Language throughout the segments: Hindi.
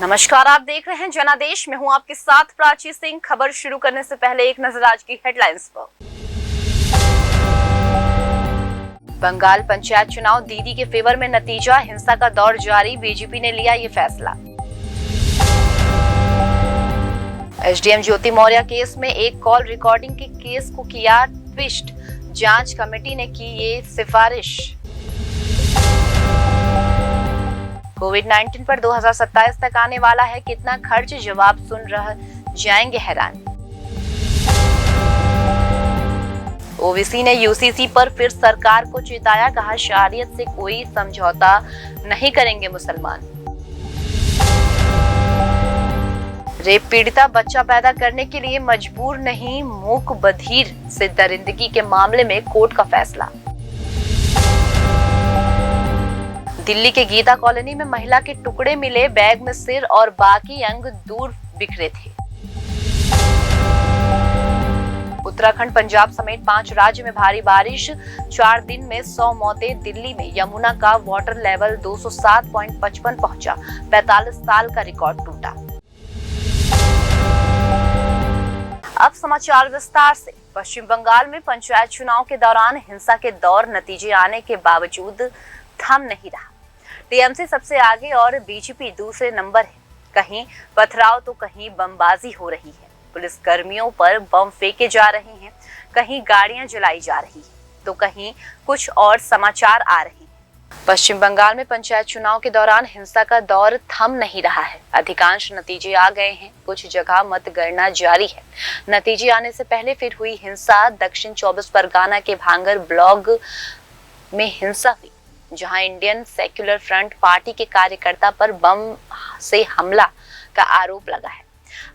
नमस्कार, आप देख रहे हैं जनादेश। मैं हूं आपके साथ प्राची सिंह। खबर शुरू करने से पहले एक नजर आज की हेडलाइंस पर। बंगाल पंचायत चुनाव, दीदी के फेवर में नतीजा, हिंसा का दौर जारी, बीजेपी ने लिया ये फैसला। एसडीएम ज्योति मौर्य केस में एक कॉल रिकॉर्डिंग के केस को किया ट्विस्ट, जांच कमेटी ने की ये सिफारिश। कोविड-19 पर 2027 तक आने वाला है कितना खर्च, जवाब सुन रह जाएंगे हैरान। ओवैसी ने यूसीसी पर फिर सरकार को चेताया, कहा शरीयत से कोई समझौता नहीं करेंगे मुसलमान। रेप पीड़िता बच्चा पैदा करने के लिए मजबूर नहीं, मूक बधिर से दरिंदगी के मामले में कोर्ट का फैसला। दिल्ली के गीता कॉलोनी में महिला के टुकड़े मिले, बैग में सिर और बाकी अंग दूर बिखरे थे। उत्तराखंड, पंजाब समेत 5 राज्य में भारी बारिश, 4 दिन में 100 मौतें। दिल्ली में यमुना का वाटर लेवल 207.55 पहुंचा, 45 साल का रिकॉर्ड टूटा। अब समाचार विस्तार से। पश्चिम बंगाल में पंचायत चुनाव के दौरान हिंसा के दौर नतीजे आने के बावजूद थम नहीं रहा। टीएमसी सबसे आगे और बीजेपी दूसरे नंबर है। कहीं पथराव तो कहीं बमबाजी हो रही है, पुलिस कर्मियों पर बम फेंके जा रहे हैं, कहीं गाड़ियां जलाई जा रही है तो कहीं कुछ और समाचार आ रहे हैं। पश्चिम बंगाल में पंचायत चुनाव के दौरान हिंसा का दौर थम नहीं रहा है। अधिकांश नतीजे आ गए हैं, कुछ जगह मतगणना जारी है। नतीजे आने से पहले फिर हुई हिंसा। दक्षिण 24 परगना के भांगर ब्लॉक में हिंसा हुई, जहां इंडियन सेक्युलर फ्रंट पार्टी के कार्यकर्ता पर बम से हमला का आरोप लगा है।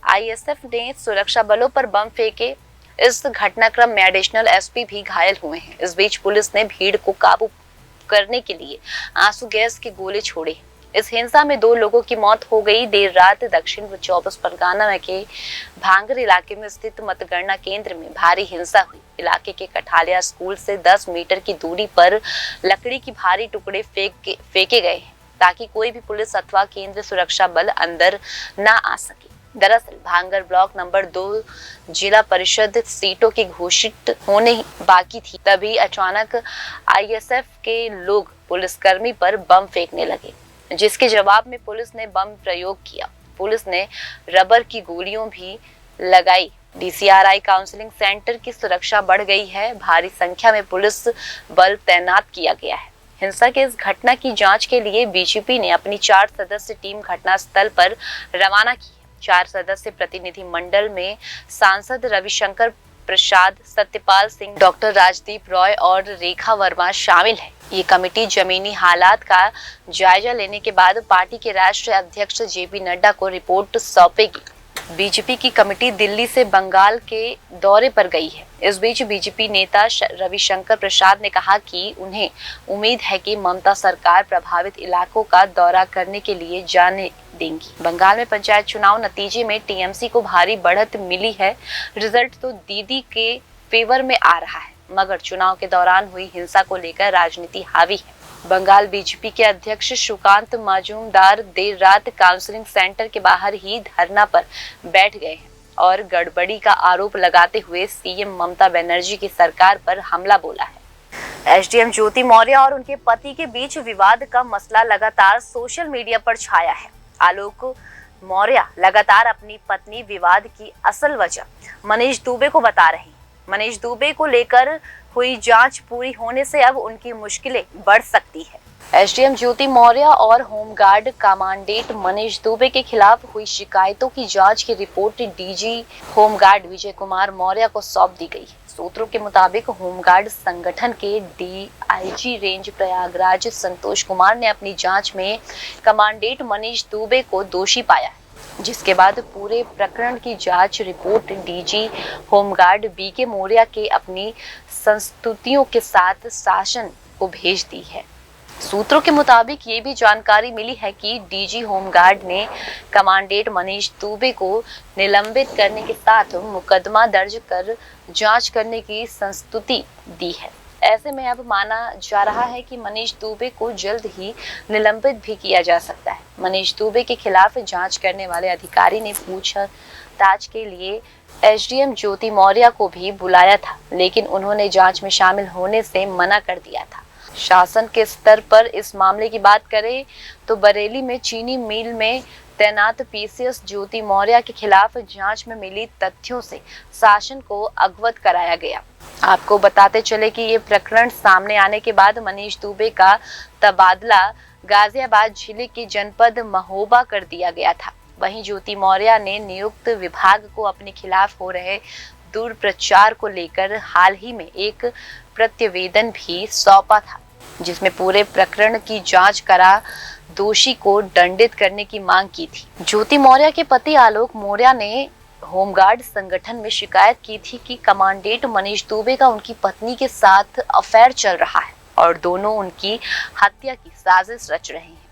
आईएसएफ ने सुरक्षा बलों पर बम फेंके। इस घटनाक्रम में एडिशनल एसपी भी घायल हुए हैं। इस बीच पुलिस ने भीड़ को काबू करने के लिए आंसू गैस के गोले छोड़े। इस हिंसा में 2 लोगों की मौत हो गई। देर रात दक्षिण 24 परगना के भांगर इलाके में स्थित मतगणना केंद्र में भारी हिंसा हुई। इलाके के कठालिया स्कूल से 10 मीटर की दूरी पर लकड़ी की भारी टुकड़े फेंके गए हैं ताकि कोई भी पुलिस अथवा केंद्र सुरक्षा बल अंदर न आ सके। दरअसल भांगर ब्लॉक नंबर 2 जिला परिषद सीटों की घोषित होने बाकी थी, तभी अचानक आईएसएफ के लोग पुलिसकर्मी पर बम फेंकने लगे, जिसके जवाब में पुलिस ने बम प्रयोग किया। पुलिस ने रबर की गोलियां भी लगाई। डीसीआरआई काउंसलिंग सेंटर की सुरक्षा बढ़ गई है। भारी संख्या में पुलिस बल तैनात किया गया है। हिंसा के इस घटना की जांच के लिए बीजेपी ने अपनी 4 सदस्य टीम घटनास्थल पर रवाना की है। 4 सदस्य प्रतिनिधि मंडल में सांसद रविशंकर प्रसाद, सत्यपाल सिंह, डॉक्टर राजदीप रॉय और रेखा वर्मा शामिल है। ये कमेटी जमीनी हालात का जायजा लेने के बाद पार्टी के राष्ट्रीय अध्यक्ष जेपी नड्डा को रिपोर्ट सौंपेगी। बीजेपी की कमेटी दिल्ली से बंगाल के दौरे पर गई है। इस बीच बीजेपी नेता रविशंकर प्रसाद ने कहा कि उन्हें उम्मीद है कि ममता सरकार प्रभावित इलाकों का दौरा करने के लिए जाने देंगी। बंगाल में पंचायत चुनाव नतीजे में टीएमसी को भारी बढ़त मिली है। रिजल्ट तो दीदी के फेवर में आ रहा है, मगर चुनाव के दौरान हुई हिंसा को लेकर राजनीति हावी है। बंगाल बीजेपी के अध्यक्ष सुकांत मजूमदार देर रात काउंसलिंग सेंटर के बाहर ही धरना पर बैठ गए हैं और गड़बड़ी का आरोप लगाते हुए सीएम ममता बनर्जी की सरकार पर हमला बोला है। एसडीएम ज्योति मौर्य और उनके पति के बीच विवाद का मसला लगातार सोशल मीडिया पर छाया है। आलोक मौर्य लगातार अपनी पत्नी विवाद की असल वजह मनीष दुबे को बता रहे हैं। मनीष दुबे को लेकर हुई जांच पूरी होने से अब उनकी मुश्किलें बढ़ सकती है। एसडीएम ज्योति मौर्य और होमगार्ड कमांडेंट मनीष दुबे के खिलाफ हुई शिकायतों की जांच की report DG home guard Vijay Kumar Maurya को सौंप दी गई है। सूत्रों के मुताबिक होमगार्ड संगठन के डीआईजी रेंज प्रयागराज संतोष कुमार ने अपनी जांच में कमांडेंट मनीष दुबे को दोषी पाया है, जिसके बाद पूरे प्रकरण की जांच report DG home guard BK Maurya के अपनी संस्तुतियों के साथ शासन को भेज दी है। सूत्रों के मुताबिक ये भी जानकारी मिली है कि डीजी होमगार्ड ने कमांडेंट मनीष दुबे को निलंबित करने के साथ मुकदमा दर्ज कर जांच करने की संस्तुति दी है। ऐसे में अब माना जा रहा है कि मनीष दुबे को जल्द ही निलंबित भी किया जा सकता है। मनीष दुबे के खिलाफ जांच करने वाले अधिकारी ने पूछताछ के लिए एसडीएम ज्योति मौर्य को भी बुलाया था, लेकिन उन्होंने जांच में शामिल होने से मना कर दिया था। शासन के स्तर पर इस मामले की बात करें तो बरेली में चीनी मिल में तैनात पीसीएस ज्योति मौर्य के खिलाफ जांच में मिली तथ्यों से शासन को अवगत कराया गया। आपको बताते चले कि ये प्रकरण सामने आने के बाद मनीष दुबे का तबादला गाजियाबाद जिले के जनपद महोबा कर दिया गया था। वहीं ज्योति मौर्य ने नियुक्त विभाग को अपने खिलाफ हो रहे दुष्प्रचार को लेकर हाल ही में एक प्रतिवेदन भी सौंपा था, जिसमें पूरे प्रकरण की जांच करा दोषी को दंडित करने की मांग की थी। ज्योति मौर्य के पति आलोक मौर्य ने होमगार्ड संगठन में शिकायत की थी कि कमांडेंट मनीष दुबे का उनकी पत्नी के साथ अफेयर चल रहा है और दोनों उनकी हत्या की साजिश रच रहे हैं।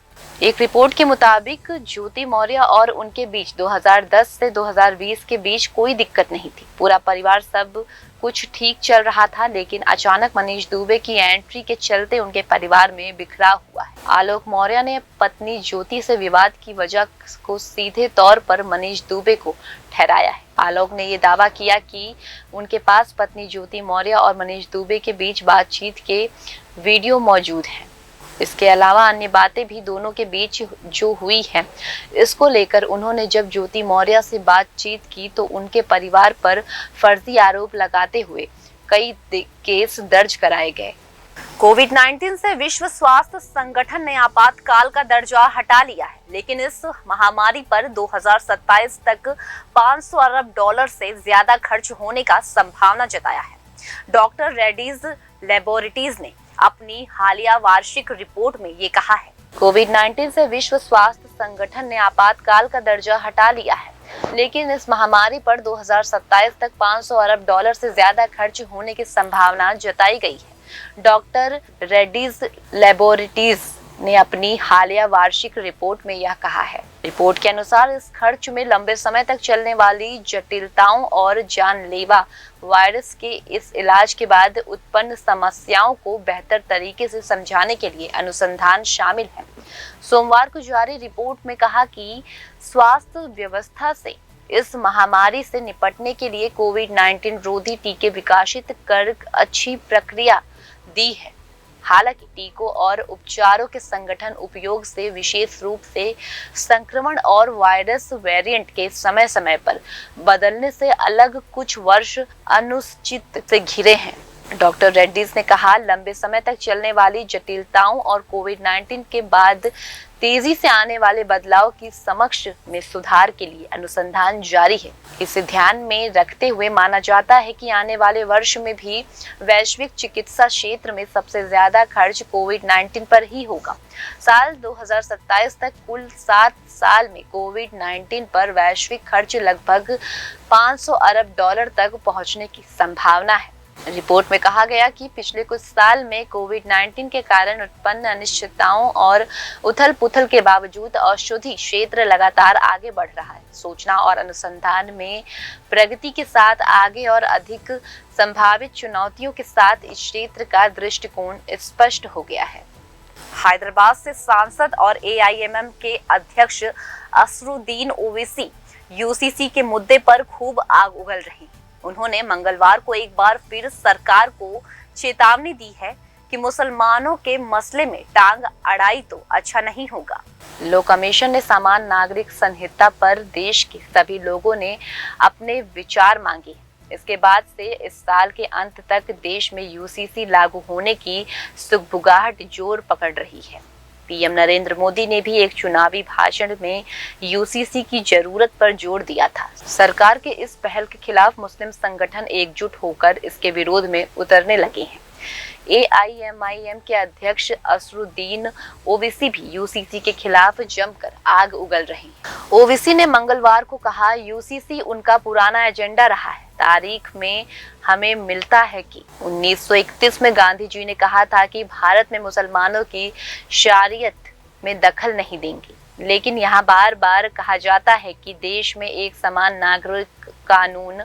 एक रिपोर्ट के मुताबिक ज्योति मौर्य और उनके बीच 2010 से 2020 के बीच कोई दिक्कत नहीं थी। पूरा परिवार सब कुछ ठीक चल रहा था, लेकिन अचानक मनीष दुबे की एंट्री के चलते उनके परिवार में बिखराव हुआ है। आलोक मौर्य ने पत्नी ज्योति से विवाद की वजह को सीधे तौर पर मनीष दुबे को ठहराया है। आलोक ने ये दावा किया कि उनके पास पत्नी ज्योति मौर्य और मनीष दुबे के बीच बातचीत के वीडियो मौजूद हैं। इसके अलावा अन्य बातें भी दोनों के बीच जो हुई है, इसको लेकर उन्होंने जब ज्योति मौर्य से बातचीत की तो उनके परिवार पर फर्जी आरोप लगाते हुए कई केस दर्ज कराए गए। कोविड-19 से विश्व स्वास्थ्य संगठन ने आपातकाल का दर्जा हटा लिया है, लेकिन इस महामारी पर 2027 तक $500 अरब से ज्यादा खर्च होने का संभावना जताया है। डॉक्टर रेड्डीज लैबोरेटरीज ने अपनी हालिया वार्षिक रिपोर्ट में ये कहा है। कोविड-19 से विश्व स्वास्थ्य संगठन ने आपातकाल का दर्जा हटा लिया है, लेकिन इस महामारी पर 2027 तक $500 अरब से ज्यादा खर्च होने की संभावना जताई गई है। डॉक्टर रेड्डीज लैबोरेटरीज ने अपनी हालिया वार्षिक रिपोर्ट में यह कहा है। रिपोर्ट के अनुसार इस खर्च में लंबे समय तक चलने वाली जटिलताओं और जानलेवा वायरस के इस इलाज के बाद उत्पन्न समस्याओं को बेहतर तरीके से समझाने के लिए अनुसंधान शामिल है। सोमवार को जारी रिपोर्ट में कहा कि स्वास्थ्य व्यवस्था से इस महामारी से निपटने के लिए कोविड-19 रोधी टीके विकसित कर अच्छी प्रक्रिया दी है। हालांकि टीकों और उपचारों के संगठन उपयोग से विशेष रूप से संक्रमण और वायरस वेरिएंट के समय समय पर बदलने से अलग कुछ वर्ष अनिश्चित से घिरे हैं। डॉक्टर रेड्डीज ने कहा, लंबे समय तक चलने वाली जटिलताओं और कोविड-19 के बाद तेजी से आने वाले बदलाव की समक्ष में सुधार के लिए अनुसंधान जारी है। इसे ध्यान में रखते हुए माना जाता है कि आने वाले वर्ष में भी वैश्विक चिकित्सा क्षेत्र में सबसे ज्यादा खर्च कोविड-19 पर ही होगा। साल 2027 तक कुल 7 साल में कोविड-19 पर वैश्विक खर्च लगभग $500 अरब तक पहुंचने की संभावना है। रिपोर्ट में कहा गया कि पिछले कुछ साल में कोविड-19 के कारण उत्पन्न अनिश्चितताओं और उथल-पुथल के बावजूद औषधि क्षेत्र लगातार आगे बढ़ रहा है। सूचना और अनुसंधान में प्रगति के साथ आगे और अधिक संभावित चुनौतियों के साथ इस क्षेत्र का दृष्टिकोण स्पष्ट हो गया है। हैदराबाद से सांसद और AIMM के अध्यक्ष असरुद्दीन ओवैसी यूसीसी के मुद्दे पर खूब आग उगल रही। उन्होंने मंगलवार को एक बार फिर सरकार को चेतावनी दी है कि मुसलमानों के मसले में टांग अड़ाई तो अच्छा नहीं होगा। लो कमीशन ने समान नागरिक संहिता पर देश के सभी लोगों ने अपने विचार मांगे। इसके बाद से इस साल के अंत तक देश में यूसीसी लागू होने की सुगबुगाहट जोर पकड़ रही है। पीएम नरेंद्र मोदी ने भी एक चुनावी भाषण में यूसीसी की जरूरत पर जोर दिया था। सरकार के इस पहल के खिलाफ मुस्लिम संगठन एकजुट होकर इसके विरोध में उतरने लगे हैं। AIMIM के अध्यक्ष असरुद्दीन ओवैसी भी यूसीसी के खिलाफ जमकर आग उगल रहे हैं। ओवैसी ने मंगलवार को कहा, यूसीसी उनका पुराना एजेंडा रहा है। तारीख में हमें मिलता है कि 1931 में गांधी जी ने कहा था कि भारत में मुसलमानों की शरीयत में दखल नहीं देंगे, लेकिन यहाँ बार बार कहा जाता है कि देश में एक समान नागरिक कानून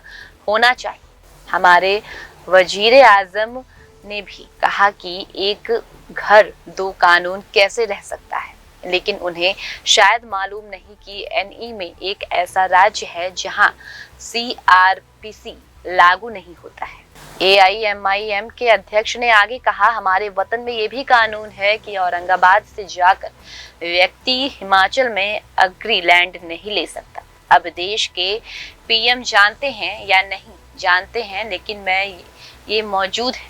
होना चाहिए। हमारे वजीर आजम ने भी कहा कि एक घर दो कानून कैसे रह सकता है, लेकिन उन्हें शायद मालूम नहीं कि एनई में एक ऐसा राज्य है जहां सीआरपीसी लागू नहीं होता है। एआईएमआईएम के अध्यक्ष ने आगे कहा, हमारे वतन में ये भी कानून है कि औरंगाबाद से जाकर व्यक्ति हिमाचल में एग्रीलैंड नहीं ले सकता। अब देश के पीएम जानते हैं या नहीं जानते हैं, लेकिन मैं ये मौजूद है।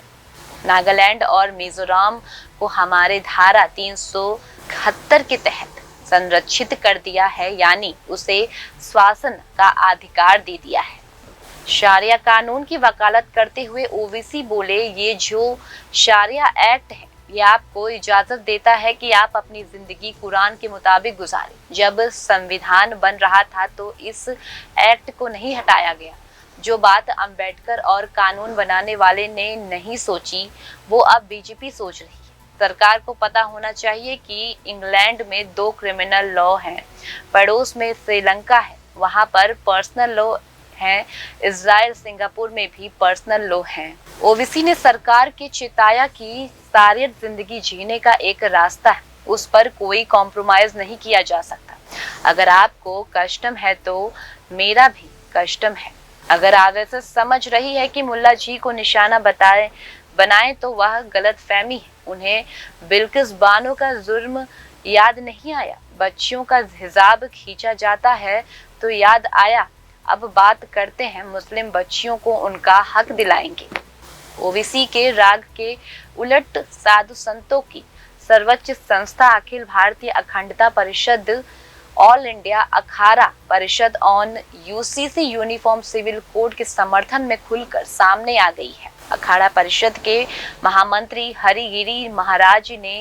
नागालैंड और मिजोरम को हमारे धारा 371 के तहत संरक्षित कर दिया है, यानी उसे शासन का अधिकार दे दिया है। शारिया कानून की वकालत करते हुए ओवैसी बोले, ये जो शारिया एक्ट है ये आपको इजाजत देता है कि आप अपनी जिंदगी कुरान के मुताबिक गुजारें। जब संविधान बन रहा था तो इस एक्ट को नहीं हटाया गया। जो बात अंबेडकर और कानून बनाने वाले ने नहीं सोची वो अब बीजेपी सोच रही है। सरकार को पता होना चाहिए कि इंग्लैंड में 2 क्रिमिनल लॉ हैं, पड़ोस में श्रीलंका है, वहां पर पर्सनल लॉ हैं, इजराइल सिंगापुर में भी पर्सनल लॉ हैं। ओवैसी ने सरकार के चेताया कि सारियत जिंदगी जीने का एक रास्ता है, उस पर कोई कॉम्प्रोमाइज नहीं किया जा सकता। अगर आपको कस्टम है तो मेरा भी कस्टम है। अगर आरएसएस समझ रही है कि मुल्ला जी को निशाना बनाए तो वह गलत फहमी है। उन्हें बिल्किस बानो का जुर्म याद नहीं आया, बच्चियों का हिजाब खींचा जाता है तो याद आया। अब बात करते हैं मुस्लिम बच्चियों को उनका हक दिलाएंगे। ओवैसी के राग के उलट साधु संतों की सर्वोच्च संस्था अखिल भारतीय अखंडता परिषद all India Akhara Parishad on UCC uniform civil code के समर्थन में खुलकर सामने आ गई है। अखाड़ा परिषद के महामंत्री हरिगिरी महाराज ने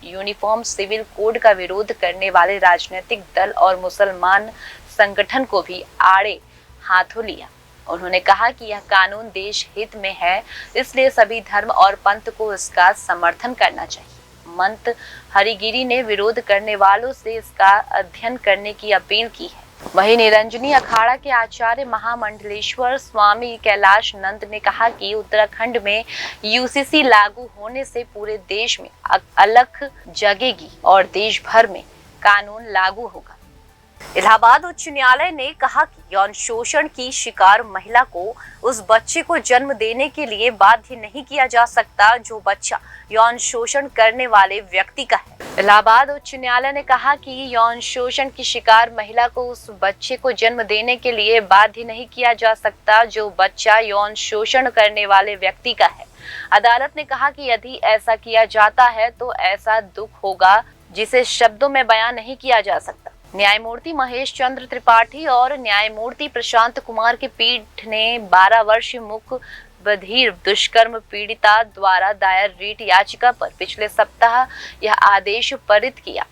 यूनिफॉर्म सिविल कोड का विरोध करने वाले राजनीतिक दल और मुसलमान संगठन को भी आड़े हाथों लिया। उन्होंने कहा कि यह कानून देश हित में है, इसलिए सभी धर्म और पंथ को इसका समर्थन करना चाहिए। मंत हरिगिरी ने विरोध करने वालों से इसका अध्ययन करने की अपील की है। वहीं निरंजनी अखाड़ा के आचार्य महामंडलेश्वर स्वामी कैलाश नंद ने कहा कि उत्तराखंड में यूसीसी लागू होने से पूरे देश में अलख जगेगी और देश भर में कानून लागू होगा। इलाहाबाद उच्च न्यायालय ने कहा कि यौन शोषण की शिकार महिला को उस बच्चे को जन्म देने के लिए बाध्य नहीं किया जा सकता जो बच्चा यौन शोषण करने वाले व्यक्ति का है। इलाहाबाद उच्च न्यायालय ने कहा कि यौन शोषण की शिकार महिला को उस बच्चे को जन्म देने के लिए बाध्य नहीं किया जा सकता जो बच्चा यौन शोषण करने वाले व्यक्ति का है। अदालत ने कहा कि यदि ऐसा किया जाता है तो ऐसा दुख होगा जिसे शब्दों में बयान नहीं किया जा सकता। न्यायमूर्ति महेश चंद्र त्रिपाठी और न्यायमूर्ति प्रशांत कुमार की पीठ ने 12 वर्षीय मुख बधिर दुष्कर्म पीड़िता द्वारा दायर रीट याचिका पर पिछले सप्ताह यह आदेश पारित किया।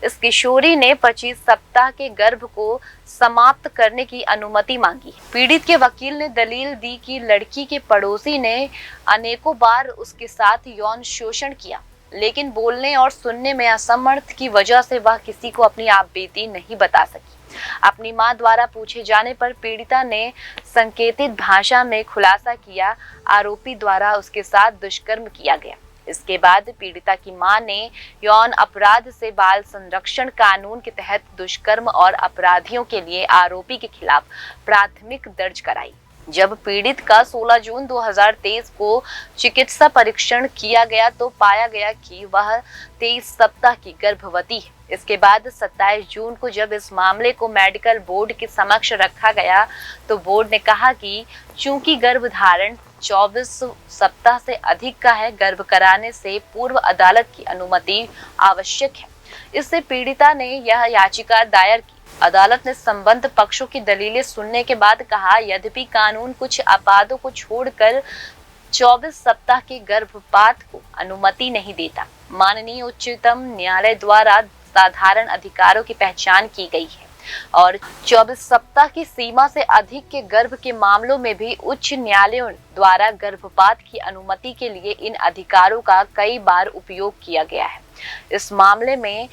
इस किशोरी ने 25 सप्ताह के गर्भ को समाप्त करने की अनुमति मांगी। पीड़ित के वकील ने दलील दी कि लड़की के पड़ोसी ने अनेकों बार उसके साथ यौन शोषण किया, लेकिन बोलने और सुनने में असमर्थ की वजह से वह किसी को अपनी आपबीती नहीं बता सकी। अपनी मां द्वारा पूछे जाने पर पीड़िता ने संकेतित भाषा में खुलासा किया, आरोपी द्वारा उसके साथ दुष्कर्म किया गया। इसके बाद पीड़िता की मां ने यौन अपराध से बाल संरक्षण कानून के तहत दुष्कर्म और अपराधियों के लिए आरोपी के खिलाफ प्राथमिक दर्ज कराई। जब पीड़ित का 16 जून 2023 को चिकित्सा परीक्षण किया गया तो पाया गया कि वह 23 सप्ताह की गर्भवती है। इसके बाद 27 जून को जब इस मामले को मेडिकल बोर्ड के समक्ष रखा गया तो बोर्ड ने कहा कि चूंकि गर्भधारण 24 सप्ताह से अधिक का है, गर्भ कराने से पूर्व अदालत की अनुमति आवश्यक है। इससे पीड़िता ने यह याचिका दायर की। अदालत ने संबद्ध पक्षों की दलीलें सुनने के बाद कहा, यद्यपि कानून कुछ अपराधों को छोड़कर 24 सप्ताह के गर्भपात को अनुमति नहीं देता, माननीय उच्चतम न्यायालय द्वारा साधारण अधिकारों की पहचान की गई है और 24 सप्ताह की सीमा से अधिक के गर्भ के मामलों में भी उच्च न्यायालयों द्वारा गर्भपात की अनुमति के लिए इन अधिकारों का कई बार उपयोग किया गया है। इस मामले में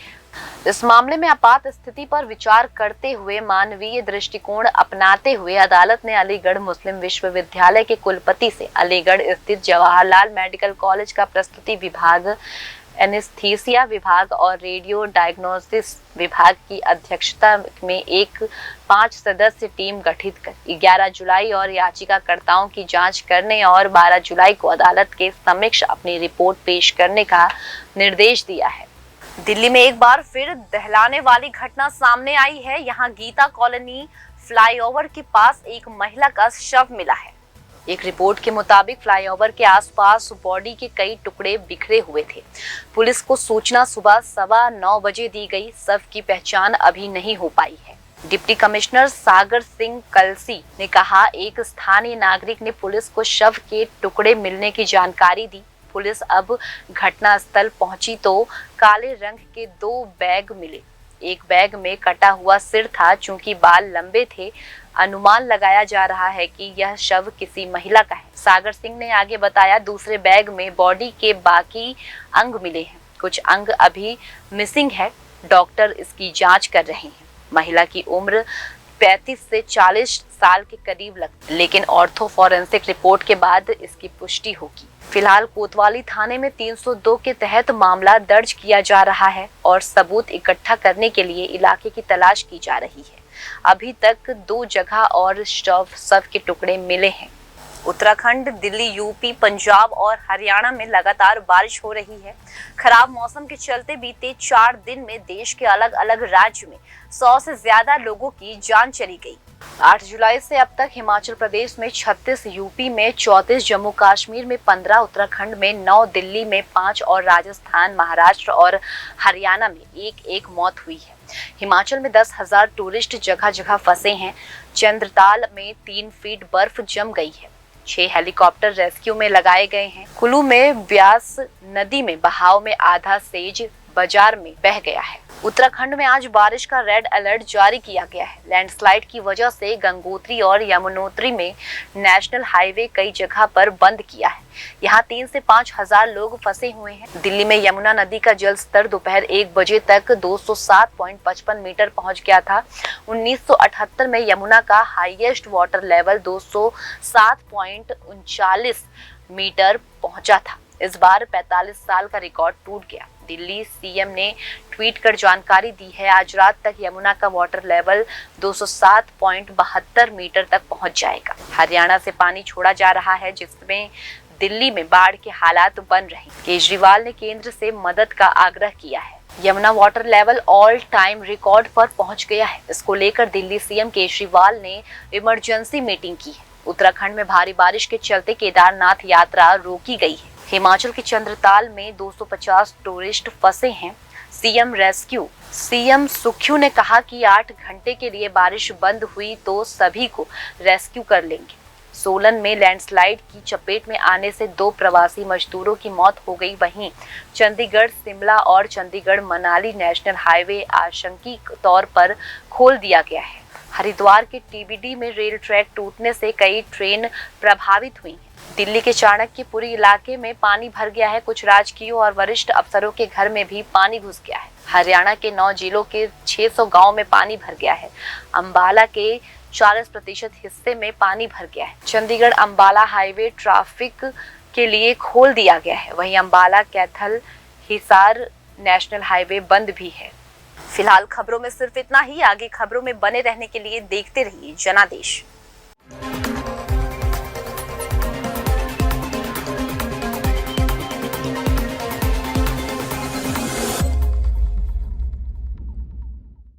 इस मामले में आपात स्थिति पर विचार करते हुए मानवीय दृष्टिकोण अपनाते हुए अदालत ने अलीगढ़ मुस्लिम विश्वविद्यालय के कुलपति से अलीगढ़ स्थित जवाहरलाल मेडिकल कॉलेज का प्रस्तुति विभाग, एनेस्थीसिया विभाग और रेडियो डायग्नोसिस विभाग की अध्यक्षता में एक 5 सदस्य टीम गठित कर 11 जुलाई और याचिकाकर्ताओं की जांच करने और 12 जुलाई को अदालत के समक्ष अपनी रिपोर्ट पेश करने का निर्देश दिया है। दिल्ली में एक बार फिर दहलाने वाली घटना सामने आई है। यहाँ गीता कॉलोनी फ्लाईओवर के पास एक महिला का शव मिला है। एक रिपोर्ट के मुताबिक फ्लाईओवर के आसपास बॉडी के कई टुकड़े बिखरे हुए थे। पुलिस को सूचना सुबह 9:15 बजे दी गई। शव की पहचान अभी नहीं हो पाई है। डिप्टी कमिश्नर सागर सिंह कलसी ने कहा, एक स्थानीय नागरिक ने पुलिस को शव के टुकड़े मिलने की जानकारी दी। पुलिस अब घटनास्थल पहुंची तो काले रंग के 2 बैग मिले। एक बैग में कटा हुआ सिर था। चूंकि बाल लंबे थे, अनुमान लगाया जा रहा है कि यह शव किसी महिला का है। सागर सिंह ने आगे बताया, दूसरे बैग में बॉडी के बाकी अंग मिले हैं। कुछ अंग अभी मिसिंग है। डॉक्टर इसकी जांच कर रहे हैं। महिला की उम्र 35 से 40 साल के करीब लगती है, लेकिन ऑर्थो फॉरेंसिक रिपोर्ट के बाद इसकी पुष्टि होगी। फिलहाल कोतवाली थाने में 302 के तहत मामला दर्ज किया जा रहा है और सबूत इकट्ठा करने के लिए इलाके की तलाश की जा रही है। अभी तक 2 जगह और शव के टुकड़े मिले हैं। उत्तराखंड, दिल्ली, यूपी, पंजाब और हरियाणा में लगातार बारिश हो रही है। खराब मौसम के चलते बीते 4 दिन में देश के अलग अलग राज्य में 100 से ज्यादा लोगों की जान चली गई। 8 जुलाई से अब तक हिमाचल प्रदेश में 36, यूपी में 34, जम्मू कश्मीर में 15, उत्तराखंड में 9, दिल्ली में 5 और राजस्थान, महाराष्ट्र और हरियाणा में एक मौत हुई है। हिमाचल में 10,000 टूरिस्ट जगह जगह फंसे हैं। चंद्रताल में 3 फीट बर्फ जम गई है। 6 हेलीकॉप्टर रेस्क्यू में लगाए गए हैं। कुल्लू में ब्यास नदी में बहाव में आधा सेज बाजार में बह गया है। उत्तराखंड में आज बारिश का रेड अलर्ट जारी किया गया है। लैंडस्लाइड की वजह से गंगोत्री और यमुनोत्री में नेशनल हाईवे कई जगह पर बंद किया है। यहाँ 3 से 5 हजार लोग फंसे हुए हैं। दिल्ली में यमुना नदी का जल स्तर दोपहर 1 बजे तक 207.55 मीटर पहुंच गया था। 1978 में यमुना का हाईएस्ट वाटर लेवल 207.39 मीटर पहुंचा था। इस बार 45 साल का रिकॉर्ड टूट गया। दिल्ली सीएम ने ट्वीट कर जानकारी दी है, आज रात तक यमुना का वाटर लेवल 207.72 मीटर तक पहुंच जाएगा। हरियाणा से पानी छोड़ा जा रहा है, जिसमें दिल्ली में बाढ़ के हालात बन रहे हैं। केजरीवाल ने केंद्र से मदद का आग्रह किया है। Yamuna water level all time record पर पहुंच गया है। इसको लेकर दिल्ली सीएम केजरीवाल ने इमरजेंसी मीटिंग की है। उत्तराखंड में भारी बारिश के चलते केदारनाथ यात्रा रोकी गई है। हिमाचल के चंद्रताल में 250 टूरिस्ट फंसे हैं। सीएम सुख्यू ने कहा कि 8 घंटे के लिए बारिश बंद हुई तो सभी को रेस्क्यू कर लेंगे। सोलन में लैंडस्लाइड की चपेट में आने से 2 प्रवासी मजदूरों की मौत हो गई। वहीं चंडीगढ़ शिमला और चंडीगढ़ मनाली नेशनल हाईवे आंशिक तौर पर खोल दिया गया है। हरिद्वार के टीबीडी में रेल ट्रैक टूटने से कई ट्रेन प्रभावित हुई हैं। दिल्ली के चाणक्यपुरी इलाके में पानी भर गया है। कुछ राजकीय और वरिष्ठ अफसरों के घर में भी पानी घुस गया है। हरियाणा के 9 जिलों के 600 गांव में पानी भर गया है। अंबाला के 40% हिस्से में पानी भर गया है। चंडीगढ़ अंबाला हाईवे ट्रैफिक के लिए खोल दिया गया है। वहीं अंबाला कैथल हिसार नेशनल हाईवे बंद भी है। फिलहाल खबरों में सिर्फ इतना ही। आगे खबरों में बने रहने के लिए देखते रहिए जनादेश।